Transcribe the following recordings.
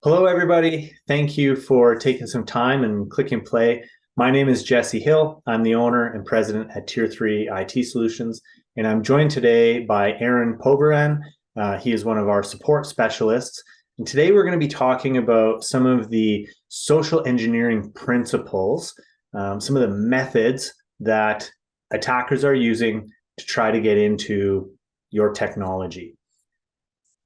Hello, everybody. Thank you for taking some time and clicking play. My name is Jesse Hill. I'm the owner and president at Tier 3 IT Solutions, and I'm joined today by Aaron Poberan. He is one of our support specialists. And today we're going to be talking about some of the social engineering principles, some of the methods that attackers are using to try to get into your technology.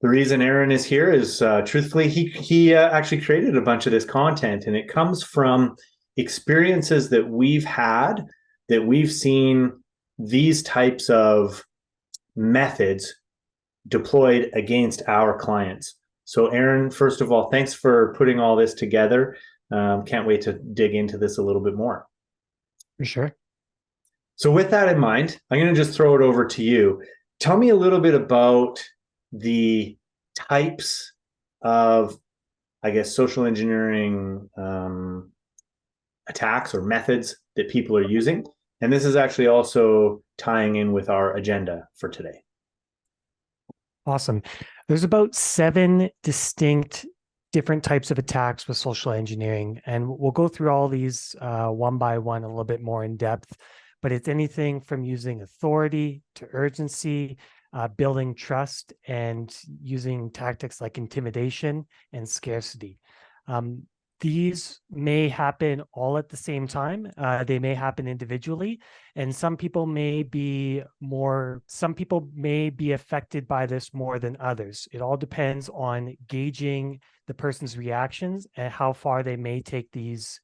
The reason Aaron is here is, truthfully, he actually created a bunch of this content, and it comes from experiences that we've had, that we've seen these types of methods deployed against our clients. So, Aaron, first of all, thanks for putting all this together. Can't wait to dig into this a little bit more. For sure. So, with that in mind, I'm going to just throw it over to you. Tell me a little bit about the types of, I guess, social engineering attacks or methods that people are using. And this is actually also tying in with our agenda for today. Awesome. There's about 7 distinct different types of attacks with social engineering, and we'll go through all these one by one a little bit more in depth, but it's anything from using authority to urgency, building trust, and using tactics like intimidation and scarcity. These may happen all at the same time. They may happen individually, and some people may be affected by this more than others. It all depends on gauging the person's reactions and how far they may take these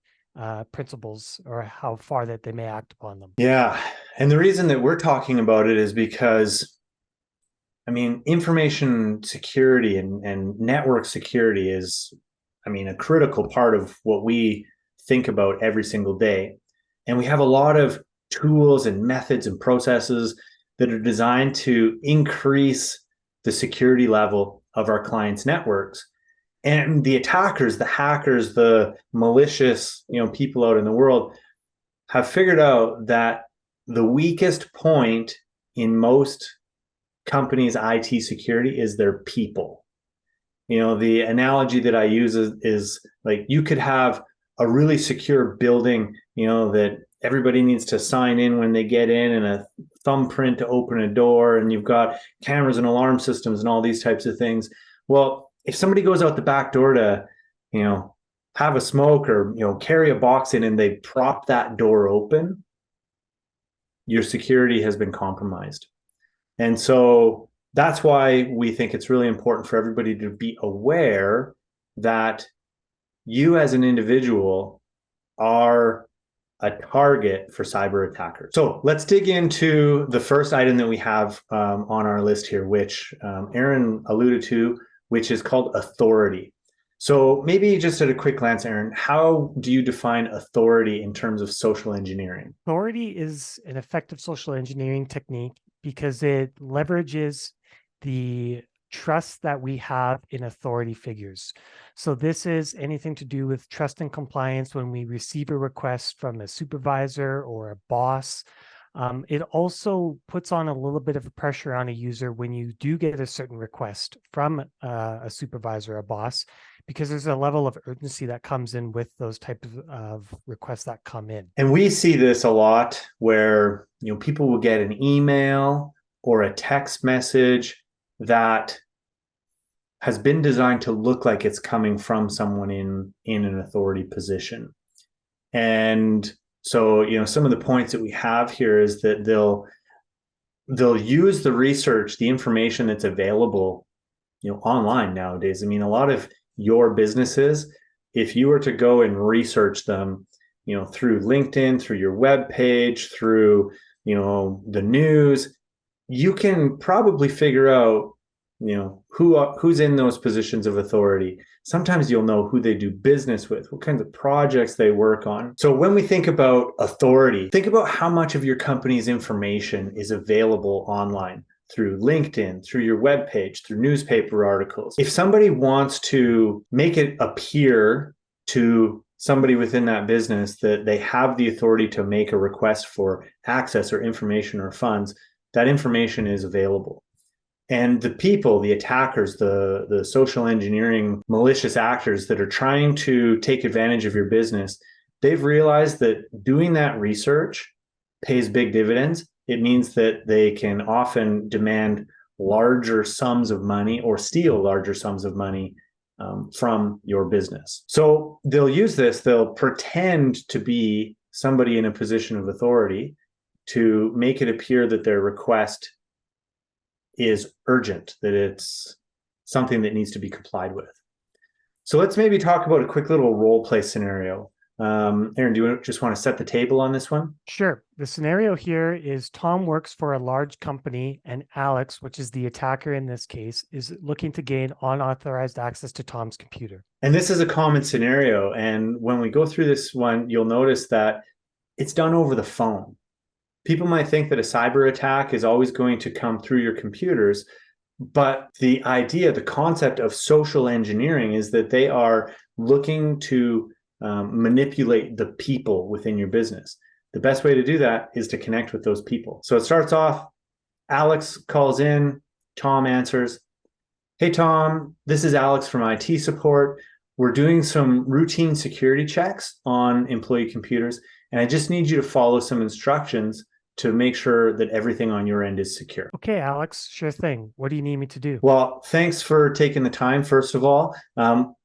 principles, or how far that they may act upon them. Yeah. And the reason that we're talking about it is because, I mean, information security and network security is, a critical part of what we think about every single day. And we have a lot of tools and methods and processes that are designed to increase the security level of our clients' networks. And the attackers, the hackers, the malicious, people out in the world have figured out that the weakest point in most companies' IT security is their people. The analogy that I use is like, you could have a really secure building, that everybody needs to sign in when they get in, and a thumbprint to open a door, and you've got cameras and alarm systems and all these types of things. Well, if somebody goes out the back door to, have a smoke or, carry a box in, and they prop that door open, your security has been compromised. And so that's why we think it's really important for everybody to be aware that you as an individual are a target for cyber attackers. So let's dig into the first item that we have on our list here, which Aaron alluded to, which is called authority. So maybe just at a quick glance, Aaron, how do you define authority in terms of social engineering? Authority is an effective social engineering technique because it leverages the trust that we have in authority figures. So this is anything to do with trust and compliance when we receive a request from a supervisor or a boss. It also puts on a little bit of a pressure on a user when you do get a certain request from a supervisor or a boss, because there's a level of urgency that comes in with those types of requests that come in. And we see this a lot where, people will get an email or a text message that has been designed to look like it's coming from someone in an authority position. And so, some of the points that we have here is that they'll use the research, the information that's available, online nowadays. A lot of your businesses, if you were to go and research them, through LinkedIn, through your web page, through, the news, you can probably figure out, who's in those positions of authority. Sometimes you'll know who they do business with, what kinds of projects they work on. So when we think about authority, think about how much of your company's information is available online through LinkedIn, through your web page, through newspaper articles. If somebody wants to make it appear to somebody within that business that they have the authority to make a request for access or information or funds, that information is available. And the people, the attackers, the social engineering malicious actors that are trying to take advantage of your business, they've realized that doing that research pays big dividends. It means that they can often demand larger sums of money or steal larger sums of money from your business. So they'll use this, they'll pretend to be somebody in a position of authority to make it appear that their request is urgent, that it's something that needs to be complied with. So let's maybe talk about a quick little role play scenario. Aaron, do you just want to set the table on this one? Sure. The scenario here is Tom works for a large company and Alex, which is the attacker in this case, is looking to gain unauthorized access to Tom's computer. And this is a common scenario. And when we go through this one, you'll notice that it's done over the phone. People might think that a cyber attack is always going to come through your computers, but the idea, the concept of social engineering is that they are looking to manipulate the people within your business. The best way to do that is to connect with those people. So it starts off, Alex calls in, Tom answers. Hey, Tom, this is Alex from IT support. We're doing some routine security checks on employee computers, and I just need you to follow some instructions to make sure that everything on your end is secure. Okay, Alex, sure thing. What do you need me to do? Well, thanks for taking the time, first of all.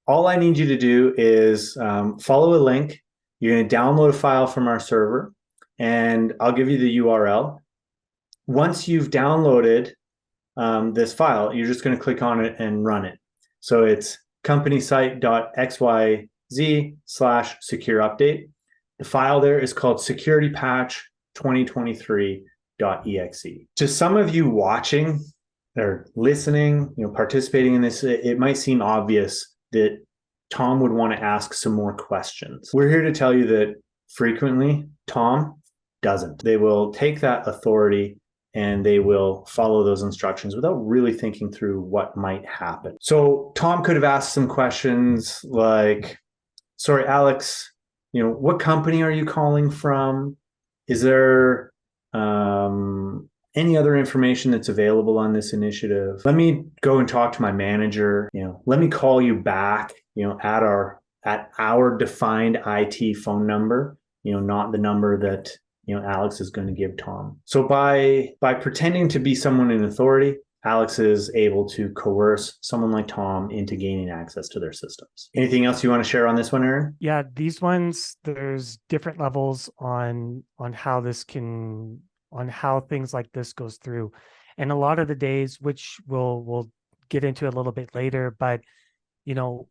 All I need you to do is follow a link. You're going to download a file from our server, and I'll give you the URL. Once you've downloaded this file, you're just going to click on it and run it. So it's companysite.xyz/secure update. The file there is called security patch 2023.exe. To some of you watching or listening, participating in this, it might seem obvious that Tom would want to ask some more questions. We're here to tell you that frequently Tom doesn't. They will take that authority and they will follow those instructions without really thinking through what might happen. So Tom could have asked some questions like, sorry, Alex, what company are you calling from? Is there any other information that's available on this initiative? Let me go and talk to my manager. Let me call you back, at our defined IT phone number, not the number that, Alex is going to give Tom. So by pretending to be someone in authority, Alex is able to coerce someone like Tom into gaining access to their systems. Anything else you want to share on this one, Aaron? Yeah, these ones, there's different levels on how things like this goes through. And a lot of the days, which we'll get into a little bit later, but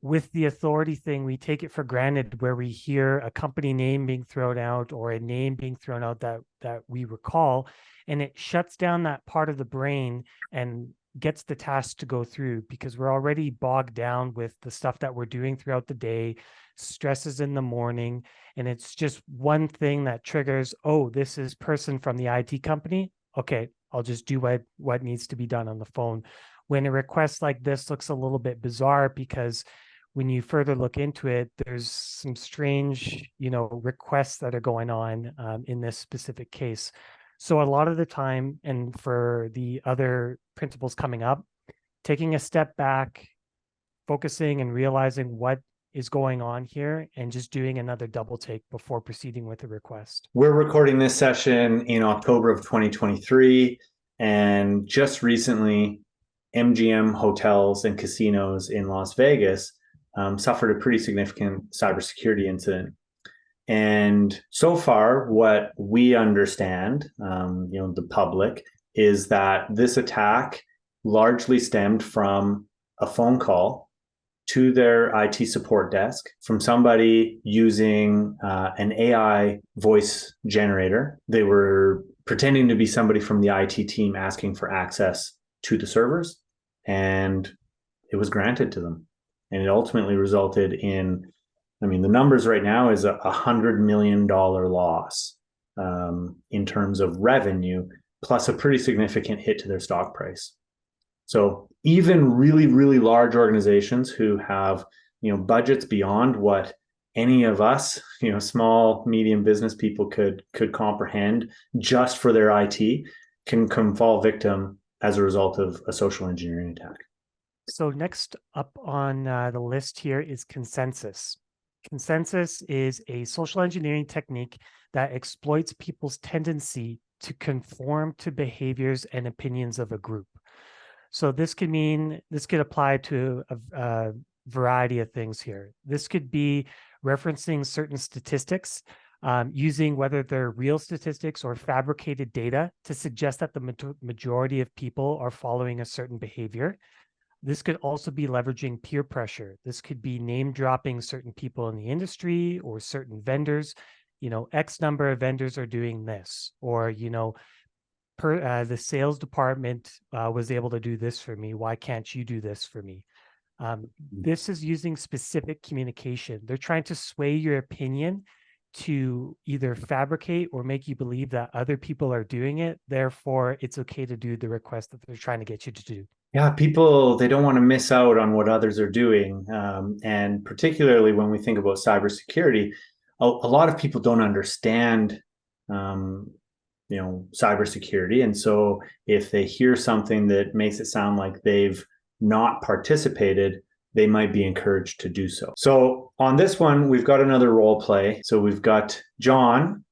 with the authority thing, we take it for granted where we hear a company name being thrown out or a name being thrown out that we recall, and it shuts down that part of the brain and gets the task to go through because we're already bogged down with the stuff that we're doing throughout the day, stresses in the morning, and it's just one thing that triggers, oh, this is person from the IT company. Okay, I'll just do what needs to be done on the phone. When a request like this looks a little bit bizarre because when you further look into it, there's some strange, requests that are going on in this specific case. So a lot of the time, and for the other principles coming up, taking a step back, focusing and realizing what is going on here and just doing another double take before proceeding with the request. We're recording this session in October of 2023, and just recently, MGM hotels and casinos in Las Vegas suffered a pretty significant cybersecurity incident. And so far, what we understand, the public, is that this attack largely stemmed from a phone call to their IT support desk from somebody using an AI voice generator. They were pretending to be somebody from the IT team asking for access to the servers, and it was granted to them. And it ultimately resulted in, the numbers right now is $100 million loss in terms of revenue, plus a pretty significant hit to their stock price. So even really, really large organizations who have, budgets beyond what any of us, small, medium business people could comprehend just for their IT can fall victim as a result of a social engineering attack. So next up on the list here is consensus. Consensus is a social engineering technique that exploits people's tendency to conform to behaviors and opinions of a group. So this could apply to a variety of things here. This could be referencing certain statistics, using whether they're real statistics or fabricated data to suggest that the majority of people are following a certain behavior. This could also be leveraging peer pressure. This could be name dropping certain people in the industry or certain vendors. X number of vendors are doing this, or, the sales department was able to do this for me. Why can't you do this for me? This is using specific communication. They're trying to sway your opinion to either fabricate or make you believe that other people are doing it. Therefore, it's okay to do the request that they're trying to get you to do. Yeah, people, they don't want to miss out on what others are doing. And particularly when we think about cybersecurity, a lot of people don't understand cybersecurity. And so if they hear something that makes it sound like they've not participated, they might be encouraged to do so. So on this one, we've got another role play. So we've got John.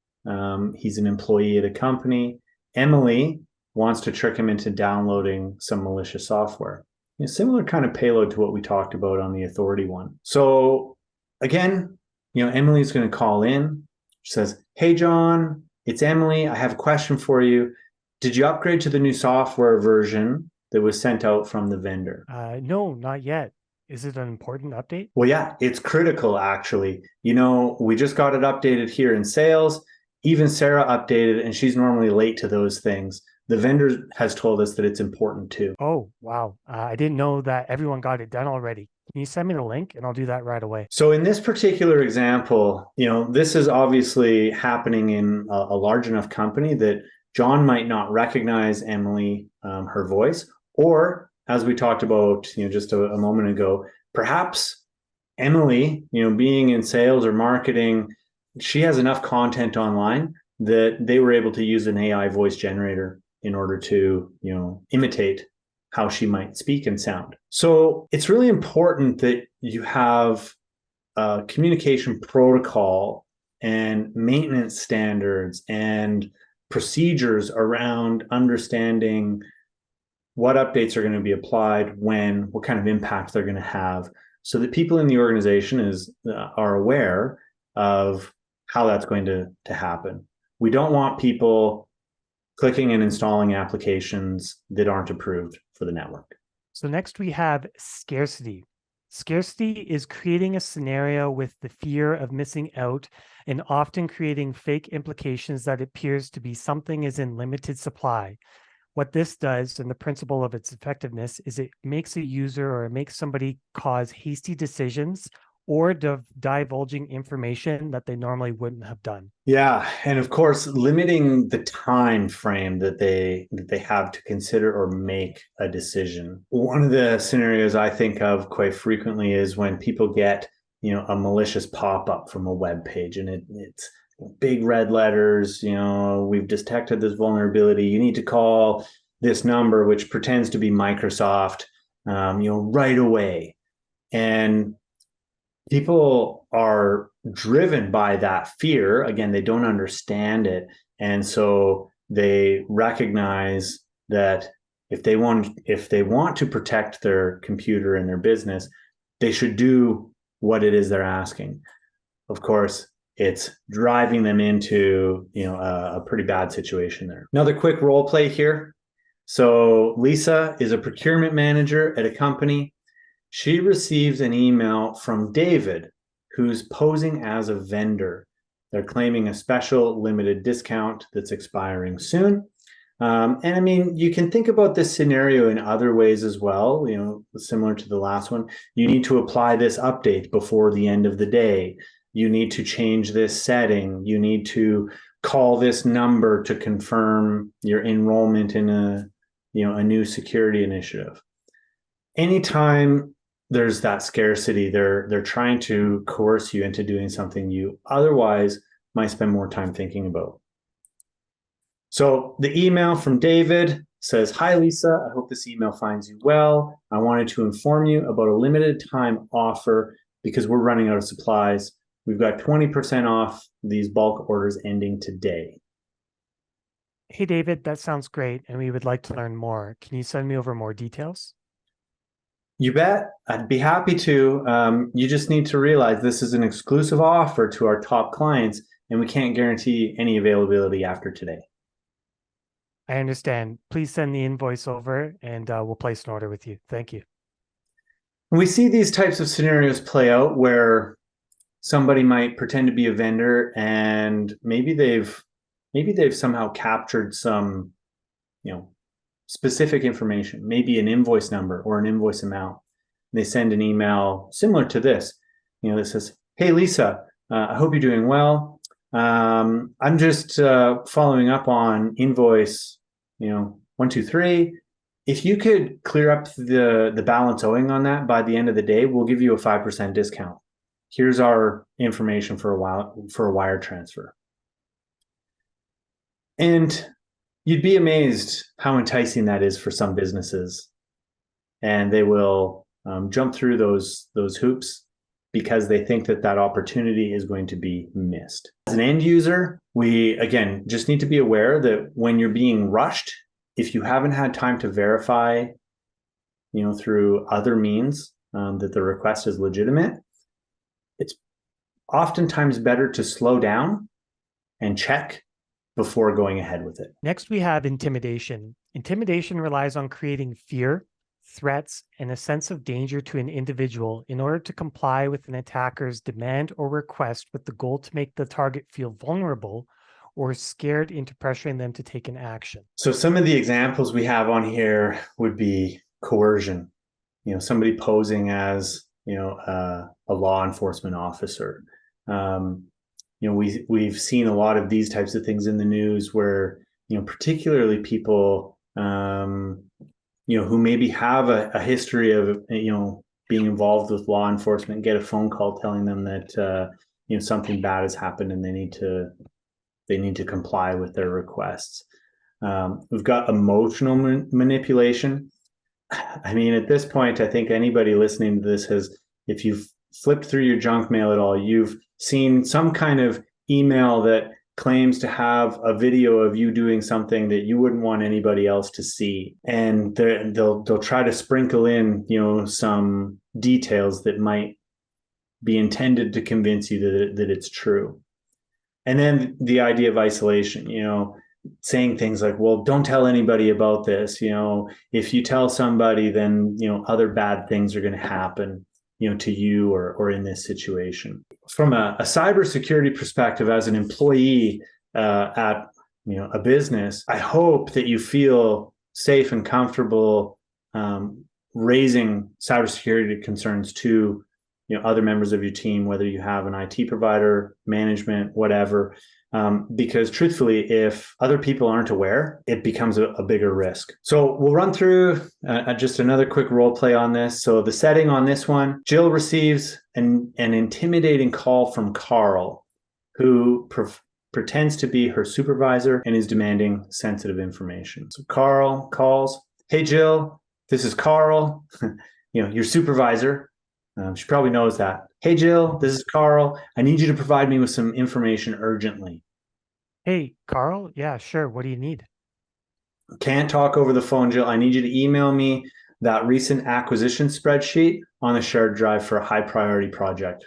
He's an employee at a company. Emily wants to trick him into downloading some malicious software. Similar kind of payload to what we talked about on the authority one. So again, Emily's going to call in. She says, "Hey, John, it's Emily. I have a question for you. Did you upgrade to the new software version that was sent out from the vendor?" No, not yet. Is it an important update? Well, yeah, it's critical, actually. We just got it updated here in sales. Even Sarah updated, and she's normally late to those things. The vendor has told us that it's important too. Oh, wow. I didn't know that everyone got it done already. Can you send me the link and I'll do that right away? So in this particular example, this is obviously happening in a large enough company that John might not recognize Emily, her voice, or as we talked about, just a moment ago, perhaps Emily, being in sales or marketing, she has enough content online that they were able to use an AI voice generator in order to, imitate how she might speak and sound. So it's really important that you have a communication protocol and maintenance standards and procedures around understanding what updates are going to be applied when, what kind of impact they're going to have, so that people in the organization are aware of how that's going to happen. We don't want people clicking and installing applications that aren't approved for the network. So next we have scarcity. Scarcity is creating a scenario with the fear of missing out and often creating fake implications that appears to be something is in limited supply. What this does, and the principle of its effectiveness, is it makes a user or it makes somebody cause hasty decisions or divulging information that they normally wouldn't have done. Yeah, and of course, limiting the time frame that they have to consider or make a decision. One of the scenarios I think of quite frequently is when people get, a malicious pop-up from a web page, and it's big red letters, we've detected this vulnerability. You need to call this number, which pretends to be Microsoft, right away. And people are driven by that fear. Again, they don't understand it. And so they recognize that if they want to protect their computer and their business, they should do what it is they're asking. Of course, it's driving them into, a pretty bad situation there. Another quick role play here. So Lisa is a procurement manager at a company. She receives an email from David, who's posing as a vendor. They're claiming a special limited discount that's expiring soon. And I mean, you can think about this scenario in other ways as well, similar to the last one. You need to apply this update before the end of the day. You need to change this setting. You need to call this number to confirm your enrollment in a new security initiative. Anytime there's that scarcity, they're trying to coerce you into doing something you otherwise might spend more time thinking about. So the email from David says, "Hi, Lisa. I hope this email finds you well. I wanted to inform you about a limited time offer because we're running out of supplies. We've got 20% off these bulk orders ending today." Hey, David, that sounds great, and we would like to learn more. Can you send me over more details? You bet. I'd be happy to. You just need to realize this is an exclusive offer to our top clients, and we can't guarantee any availability after today. I understand. Please send the invoice over, and we'll place an order with you. Thank you. We see these types of scenarios play out where somebody might pretend to be a vendor, and maybe they've somehow captured some, specific information, maybe an invoice number or an invoice amount. They send an email similar to this, that says, "Hey, Lisa, I hope you're doing well. I'm just following up on invoice, 123. If you could clear up the balance owing on that by the end of the day, we'll give you a 5% discount. Here's our information for a wire transfer." And you'd be amazed how enticing that is for some businesses, and they will jump through those hoops because they think that opportunity is going to be missed. As an end user, we again just need to be aware that when you're being rushed, if you haven't had time to verify, through other means that the request is legitimate, it's oftentimes better to slow down and check before going ahead with it. Next, we have intimidation. Intimidation relies on creating fear, threats, and a sense of danger to an individual in order to comply with an attacker's demand or request with the goal to make the target feel vulnerable or scared into pressuring them to take an action. So some of the examples we have on here would be coercion, somebody posing as, a law enforcement officer. We've seen a lot of these types of things in the news where, particularly people, who maybe have a history of, being involved with law enforcement, get a phone call telling them that, something bad has happened and they need to comply with their requests. We've got emotional manipulation. I mean, at this point, I think anybody listening to this if you've flipped through your junk mail at all, you've seen some kind of email that claims to have a video of you doing something that you wouldn't want anybody else to see. And they'll try to sprinkle in, some details that might be intended to convince you that it's true. And then the idea of isolation, saying things like, "Well, don't tell anybody about this. If you tell somebody, then, other bad things are going to happen, to you or in this situation." From a cybersecurity perspective, as an employee at a business, I hope that you feel safe and comfortable raising cybersecurity concerns to other members of your team, whether you have an IT provider, management, whatever. Because truthfully, if other people aren't aware, it becomes a bigger risk. So we'll run through just another quick role play on this. So the setting on this one, Jill receives an intimidating call from Carl, who pretends to be her supervisor and is demanding sensitive information. So Carl calls, "Hey, Jill, this is Carl, your supervisor." She probably knows that. "Hey, Jill, this is Carl. I need you to provide me with some information urgently." Hey, Carl. Yeah, sure. What do you need? "Can't talk over the phone, Jill. I need you to email me that recent acquisition spreadsheet on a shared drive for a high priority project."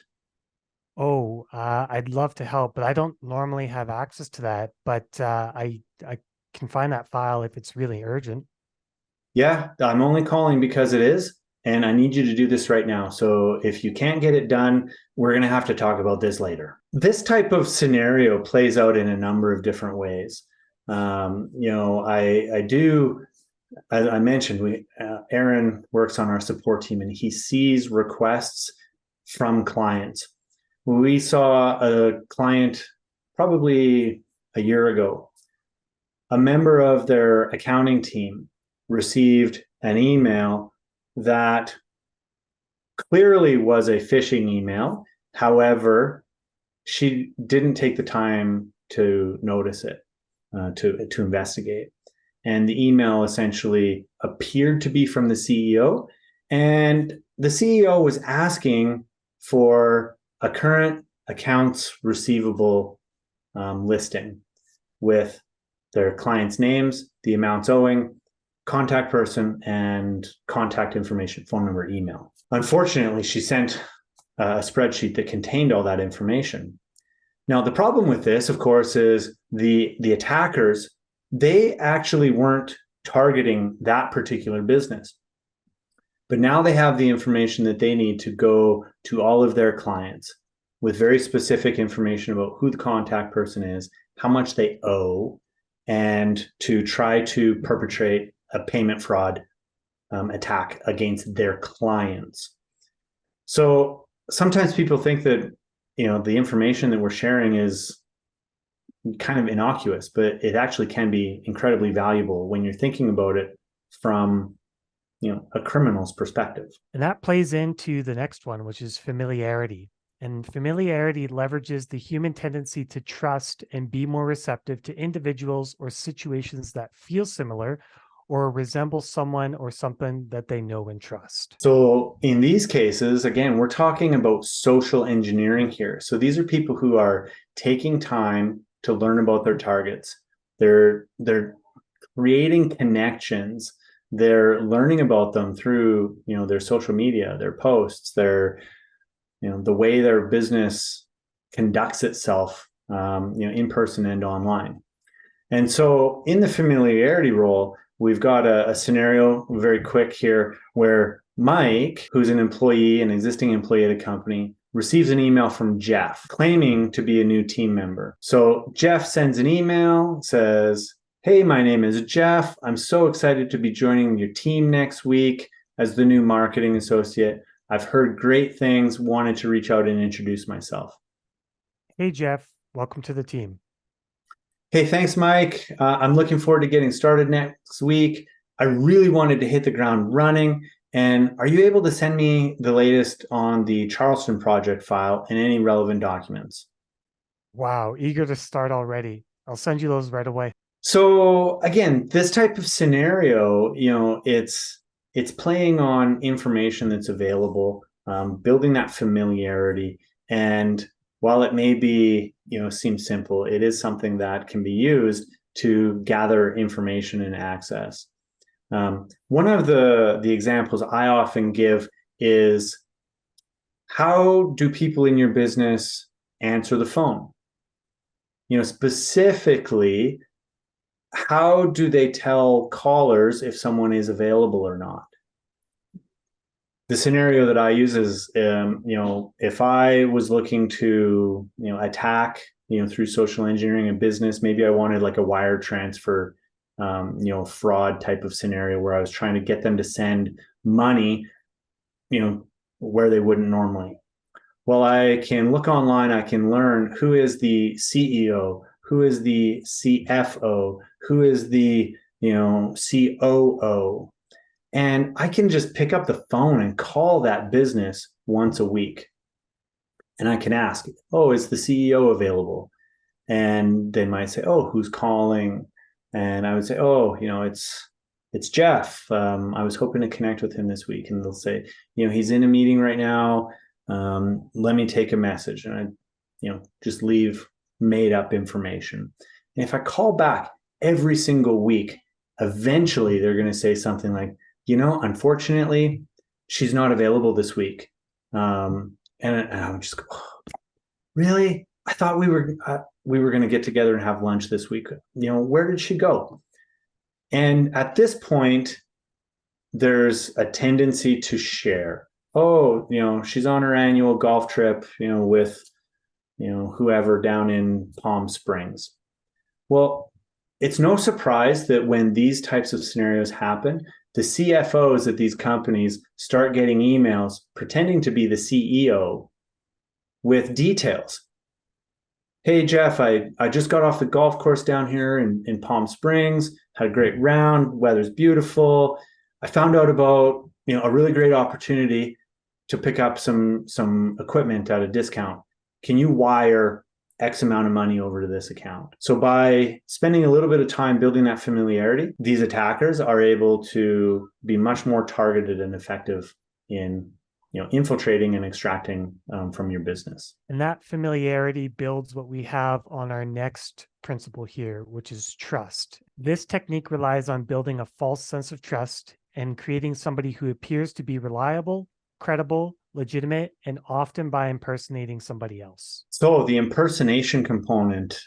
Oh, I'd love to help, but I don't normally have access to that. But I can find that file if it's really urgent. "Yeah, I'm only calling because it is. And I need you to do this right now. So if you can't get it done, we're going to have to talk about this later." This type of scenario plays out in a number of different ways. I do, as I mentioned, Aaron works on our support team, and he sees requests from clients. We saw a client probably a year ago. A member of their accounting team received an email that clearly was a phishing email. However, she didn't take the time to notice it, to investigate. and the email essentially appeared to be from the CEO. And the CEO was asking for a current accounts receivable listing with their clients' names, the amounts owing, contact person, and contact information, phone number, email. Unfortunately, she sent a spreadsheet that contained all that information. Now, the problem with this, of course, is the attackers, they actually weren't targeting that particular business. But now they have the information that they need to go to all of their clients with very specific information about who the contact person is, how much they owe, and to try to perpetrate a payment fraud attack against their clients. So sometimes people think that, the information that we're sharing is kind of innocuous, but it actually can be incredibly valuable when you're thinking about it from, a criminal's perspective. And that plays into the next one, which is familiarity. And familiarity leverages the human tendency to trust and be more receptive to individuals or situations that feel similar or resemble someone or something that they know and trust. So in these cases, again, we're talking about social engineering here. So these are people who are taking time to learn about their targets. They're creating connections. They're learning about them through, their social media, their posts, their, the way their business conducts itself, in person and online. And so in the familiarity role, we've got a scenario very quick here where Mike, who's an existing employee at a company, receives an email from Jeff claiming to be a new team member. So Jeff sends an email, says, "Hey, my name is Jeff. I'm so excited to be joining your team next week as the new marketing associate. I've heard great things, wanted to reach out and introduce myself." Hey, Jeff, welcome to the team. "Hey, thanks, Mike. I'm looking forward to getting started next week. I really wanted to hit the ground running. And are you able to send me the latest on the Charleston project file and any relevant documents?" Wow, eager to start already. I'll send you those right away. So again, this type of scenario, it's playing on information that's available, building that familiarity. And while it may be, seem simple, it is something that can be used to gather information and access. One of the examples I often give is, how do people in your business answer the phone? Specifically, how do they tell callers if someone is available or not? The scenario that I use is, if I was looking to, attack, through social engineering a business, maybe I wanted like a wire transfer, fraud type of scenario where I was trying to get them to send money, where they wouldn't normally. Well, I can look online, I can learn who is the CEO, who is the CFO, who is the, COO. And I can just pick up the phone and call that business once a week. And I can ask, "Oh, is the CEO available?" And they might say, "Oh, who's calling?" And I would say, "Oh, it's Jeff. I was hoping to connect with him this week." And they'll say, "He's in a meeting right now. Let me take a message." And I, just leave made up information. And if I call back every single week, eventually they're going to say something like, "Unfortunately, she's not available this week." And I would just go, "Oh, really? I thought we were going to get together and have lunch this week. Where did she go?" And at this point, there's a tendency to share. "Oh, she's on her annual golf trip, with, whoever down in Palm Springs." Well, it's no surprise that when these types of scenarios happen, the CFOs at these companies start getting emails pretending to be the CEO with details. "Hey, Jeff, I just got off the golf course down here in Palm Springs, had a great round, weather's beautiful. I found out about, a really great opportunity to pick up some equipment at a discount. Can you wire X amount of money over to this account. So by spending a little bit of time building that familiarity, these attackers are able to be much more targeted and effective in infiltrating and extracting from your business. And that familiarity builds what we have on our next principle here, which is trust. This technique relies on building a false sense of trust and creating somebody who appears to be reliable, credible, legitimate, and often by impersonating somebody else. So the impersonation component,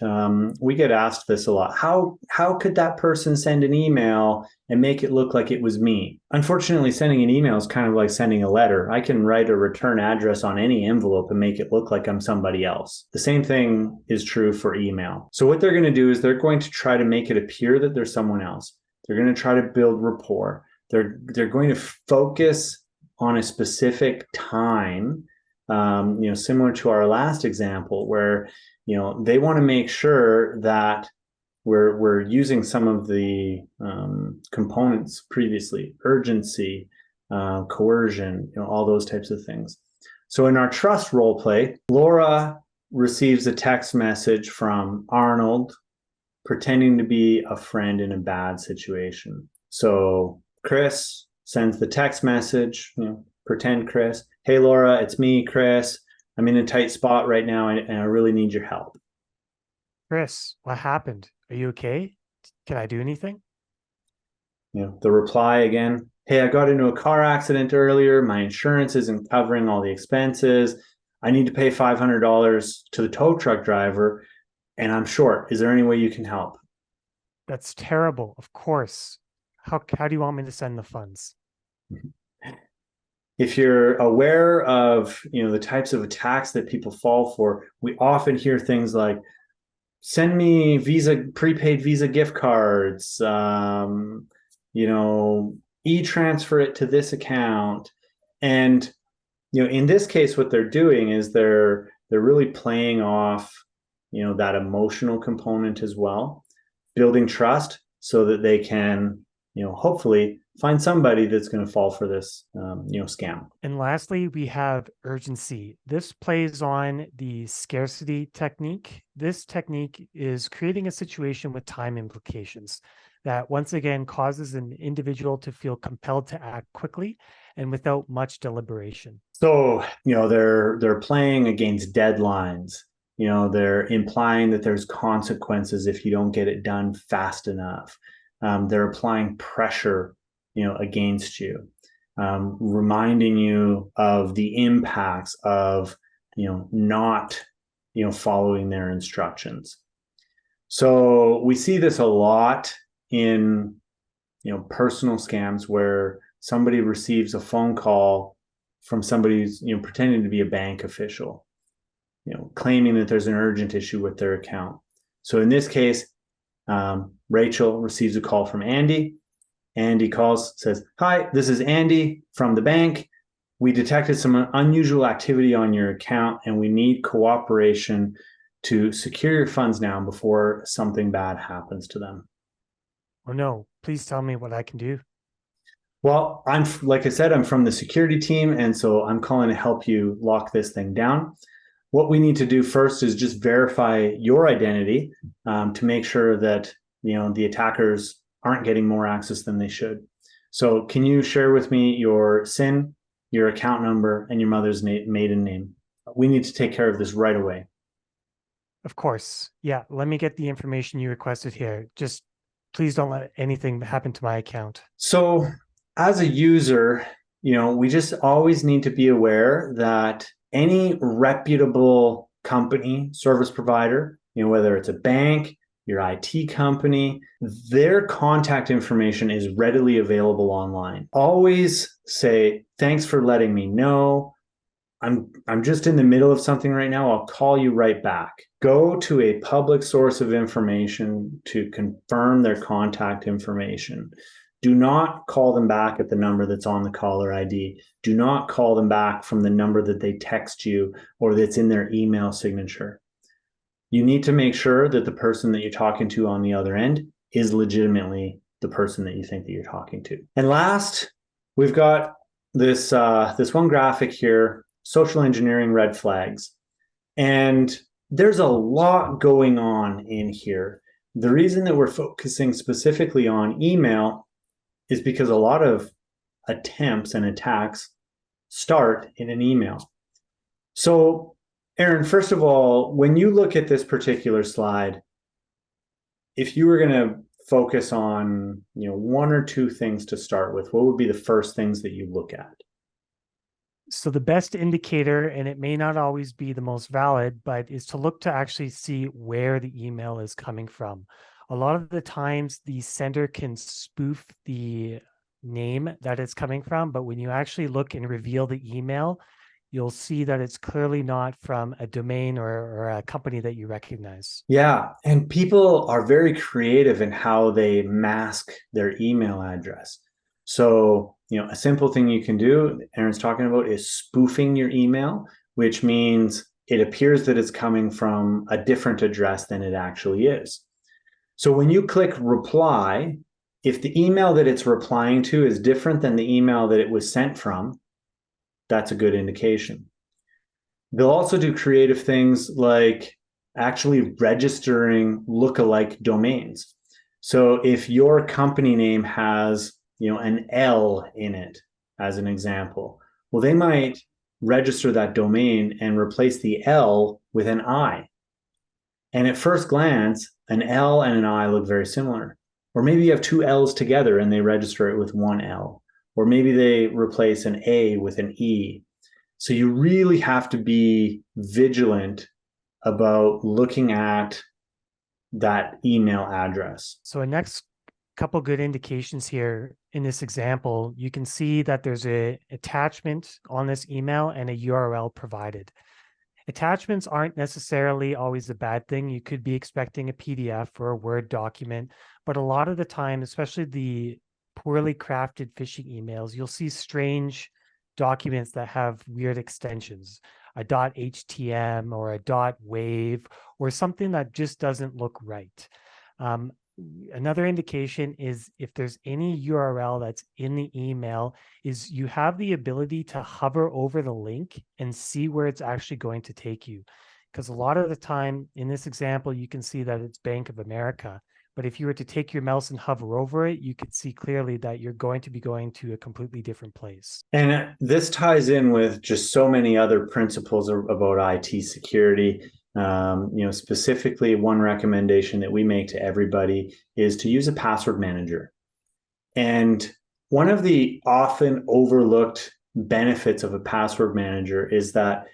we get asked this a lot. How could that person send an email and make it look like it was me? Unfortunately, sending an email is kind of like sending a letter. I can write a return address on any envelope and make it look like I'm somebody else. The same thing is true for email. So what they're going to do is they're going to try to make it appear that there's someone else. They're going to try to build rapport. They're going to focus on a specific time, similar to our last example, where they want to make sure that we're using some of the components previously: urgency, coercion, all those types of things. So in our trust role play, Laura receives a text message from Arnold pretending to be a friend in a bad situation. So Chris sends the text message, pretend Chris, hey, Laura, it's me, Chris. I'm in a tight spot right now and I really need your help. Chris, what happened? Are you okay? Can I do anything? The reply again, hey, I got into a car accident earlier. My insurance isn't covering all the expenses. I need to pay $500 to the tow truck driver and I'm short. Is there any way you can help? That's terrible. Of course. How do you want me to send the funds? If you're aware of the types of attacks that people fall for, we often hear things like, send me prepaid Visa gift cards, e-transfer it to this account. And in this case, what they're doing is they're really playing off that emotional component as well, building trust so that they can hopefully find somebody that's going to fall for this, scam. And lastly, we have urgency. This plays on the scarcity technique. This technique is creating a situation with time implications that once again causes an individual to feel compelled to act quickly and without much deliberation. So, they're playing against deadlines. They're implying that there's consequences if you don't get it done fast enough. They're applying pressure, against you, reminding you of the impacts of, not, following their instructions. So we see this a lot in, personal scams where somebody receives a phone call from somebody who's, pretending to be a bank official, claiming that there's an urgent issue with their account. So in this case, Rachel receives a call from Andy. Andy calls, says, hi, this is Andy from the bank. We detected some unusual activity on your account and we need cooperation to secure your funds now before something bad happens to them. Oh no, please tell me what I can do. Well, like I said, I'm from the security team, and so I'm calling to help you lock this thing down. What we need to do first is just verify your identity to make sure that the attackers aren't getting more access than they should. So can you share with me your SIN, your account number, and your mother's maiden name? We need to take care of this right away. Of course. Yeah, let me get the information you requested here. Just please don't let anything happen to my account. So as a user, we just always need to be aware that any reputable company, service provider, whether it's a bank, your IT company, their contact information is readily available online. Always say, thanks for letting me know. I'm just in the middle of something right now. I'll call you right back. Go to a public source of information to confirm their contact information. Do not call them back at the number that's on the caller ID. Do not call them back from the number that they text you or that's in their email signature. You need to make sure that the person that you're talking to on the other end is legitimately the person that you think that you're talking to. And last, we've got this one graphic here, social engineering red flags. And there's a lot going on in here. The reason that we're focusing specifically on email is because a lot of attempts and attacks start in an email. So, Aaron, first of all, when you look at this particular slide, if you were going to focus on, one or two things to start with, what would be the first things that you look at? So the best indicator, and it may not always be the most valid, but is to look to actually see where the email is coming from. A lot of the times the sender can spoof the name that it's coming from, but when you actually look and reveal the email, you'll see that it's clearly not from a domain or a company that you recognize. Yeah, and people are very creative in how they mask their email address. So, a simple thing you can do, Aaron's talking about, is spoofing your email, which means it appears that it's coming from a different address than it actually is. So when you click reply, if the email that it's replying to is different than the email that it was sent from, that's a good indication. They'll also do creative things like actually registering lookalike domains. So if your company name has, an L in it, as an example, well, they might register that domain and replace the L with an I. And at first glance, an L and an I look very similar. Or maybe you have two L's together and they register it with one L. Or maybe they replace an A with an E. So you really have to be vigilant about looking at that email address. So a next couple good indications here in this example, you can see that there's a attachment on this email and a URL provided. Attachments aren't necessarily always a bad thing. You could be expecting a PDF or a Word document, but a lot of the time, especially the poorly crafted phishing emails, you'll see strange documents that have weird extensions, a .htm or a .wave or something that just doesn't look right. Another indication is if there's any URL that's in the email, is you have the ability to hover over the link and see where it's actually going to take you. Because a lot of the time in this example, you can see that it's Bank of America. But if you were to take your mouse and hover over it, you could see clearly that you're going to be going to a completely different place. And this ties in with just so many other principles about IT security. Specifically, one recommendation that we make to everybody is to use a password manager. And one of the often overlooked benefits of a password manager is that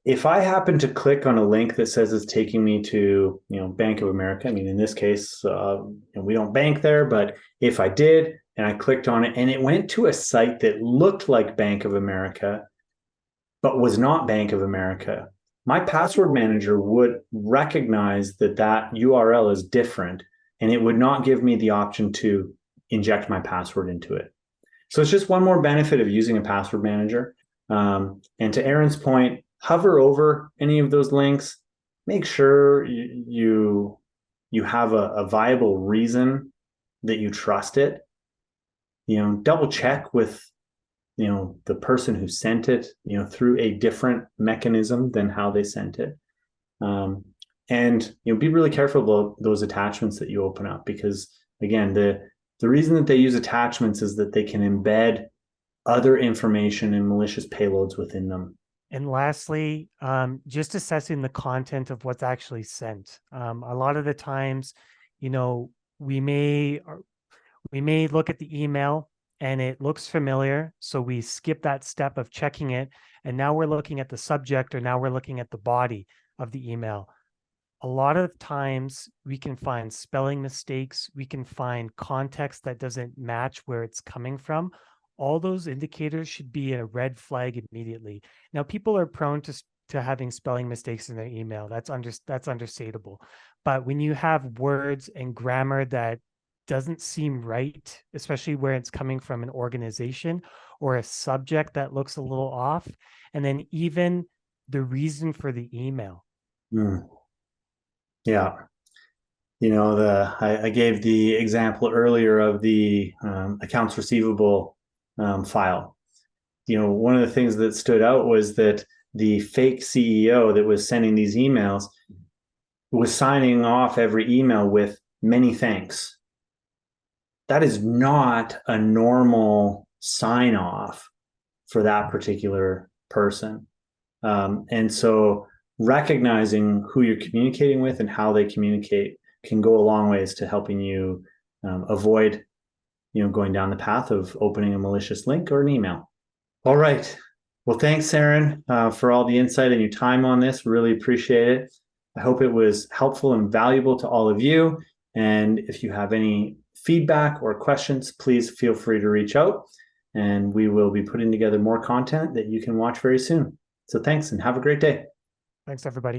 if I happen to click on a link that says it's taking me to, Bank of America, I mean, in this case, we don't bank there, but if I did and I clicked on it and it went to a site that looked like Bank of America, but was not Bank of America, my password manager would recognize that that URL is different and it would not give me the option to inject my password into it. So it's just one more benefit of using a password manager. And to Aaron's point, hover over any of those links, make sure you have a viable reason that you trust it. Double check with the person who sent it, through a different mechanism than how they sent it. And be really careful about those attachments that you open up, because again, the reason that they use attachments is that they can embed other information and malicious payloads within them. And lastly, just assessing the content of what's actually sent. A lot of the times, we may look at the email and it looks familiar, so we skip that step of checking it, and now we're looking at the subject, or now we're looking at the body of the email. A lot of times we can find spelling mistakes, we can find context that doesn't match where it's coming from. All those indicators should be a red flag immediately. Now, people are prone to having spelling mistakes in their email. That's understandable. But when you have words and grammar that doesn't seem right, especially where it's coming from an organization, or a subject that looks a little off, and then even the reason for the email. Yeah. I gave the example earlier of the accounts receivable file. One of the things that stood out was that the fake CEO that was sending these emails, was signing off every email with many thanks. That is not a normal sign off for that particular person. And so recognizing who you're communicating with and how they communicate can go a long ways to helping you avoid, going down the path of opening a malicious link or an email. All right. Well, thanks, Aaron, for all the insight and your time on this. Really appreciate it. I hope it was helpful and valuable to all of you. And if you have any feedback or questions, please feel free to reach out. And we will be putting together more content that you can watch very soon. So thanks and have a great day. Thanks, everybody.